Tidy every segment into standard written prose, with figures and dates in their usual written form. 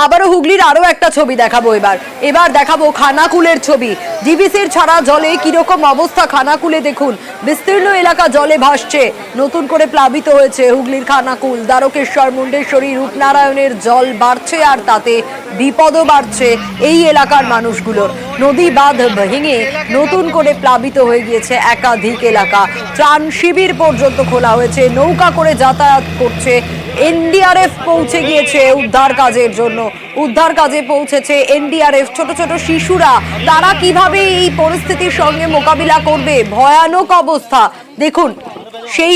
আবারও হুগলির আরো একটা ছবি দেখাবো। এবার দেখাবো খানাকুলের ছবি। ডিভিসির ছাড়া জলে কিরকম অবস্থা খানাকুলে দেখুন। বিস্তীর্ণ এলাকা জলে ভাসছে। নতুন করে প্লাবিত হয়েছে হুগলির খানাকুল। দ্বারকেশ্বর, মুন্ডেশ্বরী, রূপনারায়ণের জল বাড়ছে আর তাতে বিপদও বাড়ছে এই এলাকার মানুষগুলোর। নদী বাঁধ ভেঙে নতুন করে প্লাবিত হয়ে গিয়েছে একাধিক এলাকা। ত্রাণ শিবির পর্যন্ত খোলা হয়েছে। নৌকা করে যাতায়াত করছে। এনডিআরএফ পৌঁছে গিয়েছে উদ্ধার কাজের জন্য। উদ্ধার কাজে পৌঁছেছে এনডিআরএফ। ছোট ছোট শিশুরা, তারা কিভাবে এই পরিস্থিতির সঙ্গে মোকাবিলা করবে? ভয়ানক অবস্থা দেখুন। সেই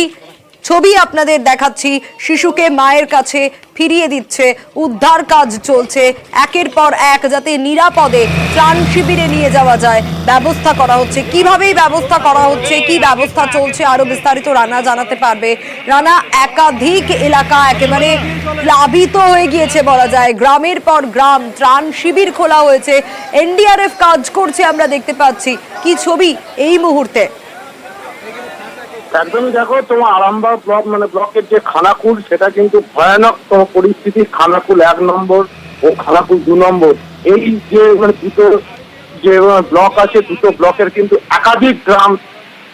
ছবি আপনাদের দেখাচ্ছি। শিশুকে মায়ের কাছে ফিরিয়ে দিচ্ছে। উদ্ধার কাজ চলছে একের পর এক, যাতে নিরাপদে ত্রাণ শিবিরে নিয়ে যাওয়া যায় ব্যবস্থা করা হচ্ছে। কিভাবে ব্যবস্থা করা হচ্ছে, কি ব্যবস্থা চলছে, আরো বিস্তারিত রানা জানাতে পারবে। রানা, একাধিক এলাকা একেবারে প্লাবিত হয়ে গিয়েছে বলা যায়। গ্রামের পর গ্রাম ত্রাণ শিবির খোলা হয়েছে। এনডিআরএফ কাজ করছে আমরা দেখতে পাচ্ছি। কি ছবি এই মুহূর্তে? একদমই দেখো, তোমার আরামবাগ ব্লক ব্লকের যে খানাকুল, সেটা কিন্তু ভয়ানক পরিস্থিতি। খানাকুল 1 নম্বর ও খানাকুল 2 নম্বর, এই যে দুটো যে ব্লক আছে, দুটো ব্লকের কিন্তু একাধিক গ্রাম,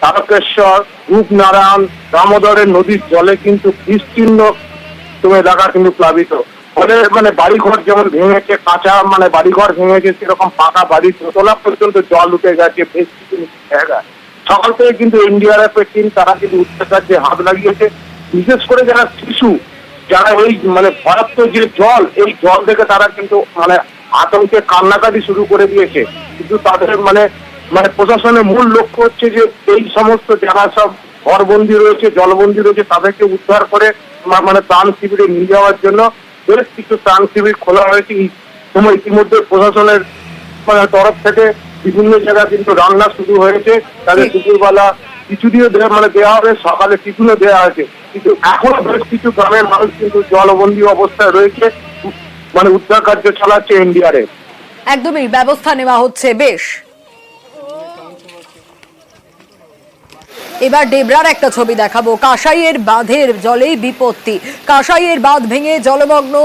তারকেশ্বর, রূপনারায়ণ, দামোদরের নদীর জলে কিন্তু বিস্তীর্ণ তোমার এলাকা কিন্তু প্লাবিত। ফলে বাড়িঘর যেমন ভেঙেছে, কাঁচা বাড়িঘর ভেঙেছে, সেরকম পাকা বাড়ি দোতলা পর্যন্ত জল উঠে গেছে বেশ কিছু জায়গায়। সকাল থেকে কিন্তু এনডিআরএফ এর টিম তারা কিন্তু উদ্ধার কাজে হাত লাগিয়েছে। বিশেষ করে যারা শিশু, যারা এই ভয়ার্থ যে জল, এই জল দেখে তারা কিন্তু আতঙ্কে কান্নাকাটি শুরু করে দিয়েছে। কিন্তু তাদের প্রশাসনের মূল লক্ষ্য হচ্ছে যে এই সমস্ত যারা সব ঘরবন্দি রয়েছে, জলবন্দি রয়েছে, তাদেরকে উদ্ধার করে ত্রাণ শিবিরে নিয়ে যাওয়ার জন্য বেশ কিছু ত্রাণ শিবির খোলা হয়েছে। ইতিমধ্যে প্রশাসনের তরফ থেকে বিভিন্ন জায়গায় কিন্তু রান্না শুরু হয়েছে। তাদের দুপুরবেলা খিচুড়িও দেওয়া হবে, সকালে টিফিনও দেওয়া হয়েছে। কিন্তু এখনো বেশ কিছু গ্রামের মানুষ কিন্তু জলবন্দী অবস্থায় রয়েছে। উদ্ধার কার্য চালাচ্ছে এনডিআরএফ। একদমই ব্যবস্থা নেওয়া হচ্ছে। বেশ, এবার ডেবরার একটা ছবি দেখাবো। কাঁসাইয়ের বাঁধের জলেই বিপত্তি। কাঁসাইয়ের বাঁধ ভেঙে জলমগ্ন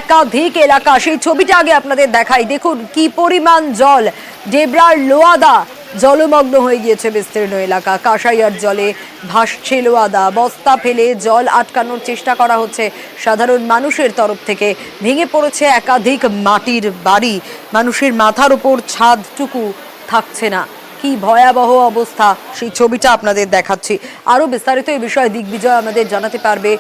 একাধিক এলাকা। সেই ছবিটা আগে আপনাদের দেখাই। দেখুন কি পরিমাণ জল। ডেবরার লোয়াদা জলমগ্ন হয়ে গিয়েছে বিস্তীর্ণ এলাকা। কাঁসাইয়ার জলে ভাসছে লোয়াদা। বস্তা ফেলে জল আটকানোর চেষ্টা করা হচ্ছে সাধারণ মানুষের তরফ থেকে। ভেঙে পড়েছে একাধিক মাটির বাড়ি। মানুষের মাথার উপর ছাদটুকু থাকছে না। কি ভয়াবহ অবস্থা, সেই ছবিটা আপনাদের দেখাচ্ছি। আরো বিস্তারিত এই বিষয়ে দিগ্বিজয় আমাদের জানাতে পারবে।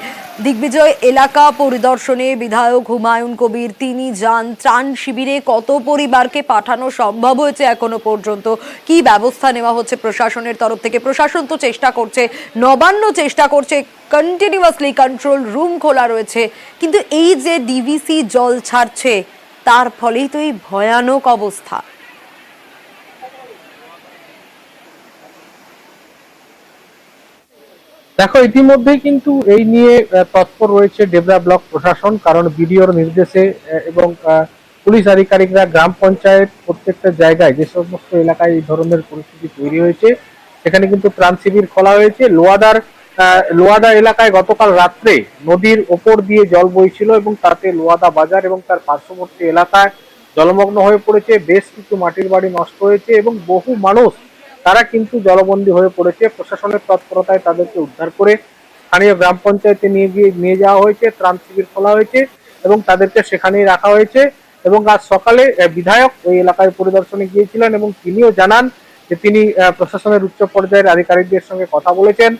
দিগ্বিজয়, এলাকা পরিদর্শনে বিধায়ক হুমায়ুন কবির তিনি যান। ত্রাণ শিবিরে কত পরিবারকে পাঠানো সম্ভব হয়েছে এখনো পর্যন্ত? কি ব্যবস্থা নেওয়া হচ্ছে প্রশাসনের তরফ থেকে? প্রশাসন তো চেষ্টা করছে, নবান্ন চেষ্টা করছে, কন্টিনিউয়াসলি কন্ট্রোল রুম খোলা রয়েছে, কিন্তু এই যে ডিভিসি জল ছাড়ছে তার ফলেই তো এই ভয়ানক অবস্থা। দেখো, ইতিমধ্যেই কিন্তু এই নিয়ে তৎপর রয়েছে ডেবরা ব্লক প্রশাসন। কারণ বিডিওর নির্দেশে এবং পুলিশ আধিকারিকরা গ্রাম পঞ্চায়েত প্রত্যেকটা জায়গায় যে সমস্ত এলাকায় এই ধরনের পরিস্থিতি তৈরি হয়েছে সেখানে কিন্তু ত্রাণ শিবির খোলা হয়েছে। লোয়াদা এলাকায় গতকাল রাত্রে নদীর ওপর দিয়ে জল বইছিল এবং তাতে লোয়াদা বাজার এবং তার পার্শ্ববর্তী এলাকায় জলমগ্ন হয়ে পড়েছে। বেশ কিছু মাটির বাড়ি নষ্ট হয়েছে এবং বহু মানুষ তারা কিন্তু জলবন্দী হয়ে পড়েছে। প্রশাসনের তৎপরতায় তাদেরকে উদ্ধার করে স্থানীয় গ্রাম পঞ্চায়েতে নিয়ে যাওয়া হয়েছে। ত্রাণ শিবির খোলা হয়েছে এবং তাদেরকে সেখানেই রাখা হয়েছে। এবং আজ সকালে বিধায়ক ওই এলাকায় পরিদর্শনে গিয়েছিলেন এবং তিনিও জানান যে তিনি প্রশাসনের উচ্চ পর্যায়ের আধিকারিকদের সঙ্গে কথা বলেছেন।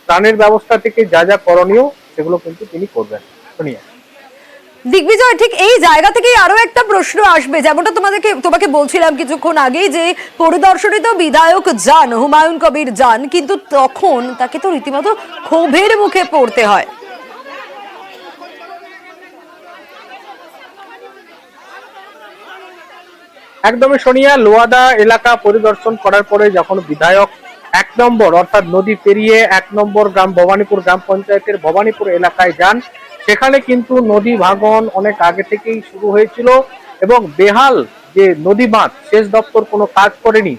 ত্রাণের ব্যবস্থা থেকে যা যা করণীয় সেগুলো কিন্তু তিনি করবেন। শুনিয়ে দিগ্বিজয়, ঠিক এই জায়গা থেকেই আরো একটা প্রশ্ন আসবে, যেমনটা তোমাকে বলছিলাম কিছুক্ষণ আগে, যে পরিদর্শনে তো বিধায়ক যান, হুমায়ুন কবির যান, কিন্তু তখন তাকে তো রীতিমতো ক্ষোভের মুখে পড়তে হয়। একদমই সোনিয়া, লোয়াদা এলাকা পরিদর্শন করার পরে যখন বিধায়ক 1 নম্বর অর্থাৎ নদী পেরিয়ে 1 নম্বর গ্রাম ভবানীপুর গ্রাম পঞ্চায়েতের ভবানীপুর এলাকায় যান, সেখানে কিন্তু নদী ভাঙন অনেক আগে থেকেই শুরু হয়েছিল এবং বেহাল যে নদী বাঁধ, সেচ দপ্তর কোনো কাজ করেনি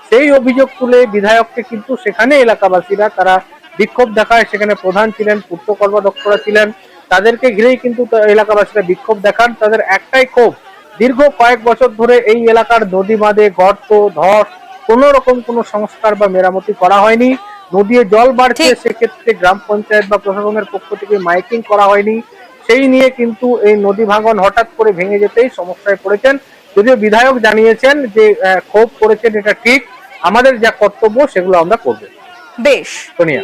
সেই অভিযোগ তুলে বিধায়ককে কিন্তু সেখানে এলাকাবাসীরা তারা বিক্ষোভ দেখায়। সেখানে প্রধান ছিলেন, পূর্ত কর্মাধ্যক্ষরা ছিলেন, তাদেরকে ঘিরেই কিন্তু এলাকাবাসীরা বিক্ষোভ দেখান। তাদের একটাই ক্ষোভ, দীর্ঘ কয়েক বছর ধরে এই এলাকার নদী বাঁধে গর্ত ধস কোনো রকম কোনো সংস্কার বা মেরামতি করা হয়নি। নদীতে জল বাড়ছে, ঠিক। সেক্ষেত্রে গ্রাম পঞ্চায়েত বা প্রশাসনের পক্ষ থেকে মাইকিং করা হয়নি। সেই নিয়ে কিন্তু এই নদী ভাঙন হঠাৎ করে ভেঙে যেতেই সমস্যায় পড়েছেন। যদিও বিধায়ক জানিয়েছেন যে ক্ষোভ করেছেন, এটা ঠিক, আমাদের যা কর্তব্য সেগুলো আমরা করব। বেশ। সোনিয়া।